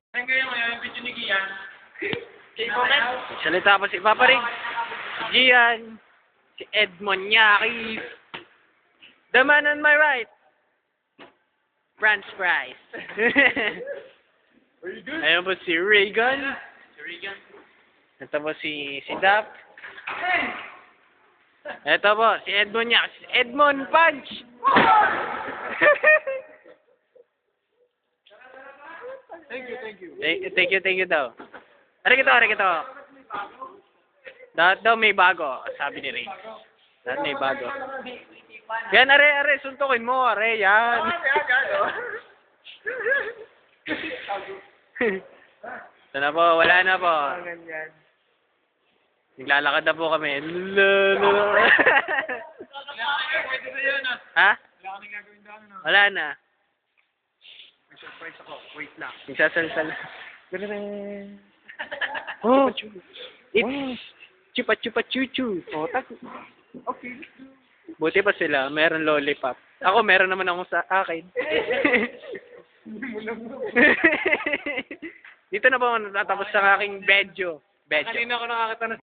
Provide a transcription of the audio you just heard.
Saan kayo ngayon? Yung video ni Gian? Salita pa si Papa Rick, si Gian, si Edmond Nyakis. The man on my right, French fries. Ayun po si Reagan. Ito po si Dap. Ito po si Edmond Nyakis, Edmond Punch. Thank you. Thank you daw. Arikito. Dapat daw may bago, sabi ni Ray. Dapat may bago. Yan, are, suntukin mo, are, yan. Ito na po, wala na po. Naglalakad na po kami. Ha? Wala na. May surprise ako. Wait lang. Nagsasalsal. Oh, it's chupa chupa chuchu. Oh, okay. Buti pa sila, meron lollipop. Ako, meron naman akong sa akin. Dito na po ako natatapos sa aking bedyo. Kanina ako nakakita na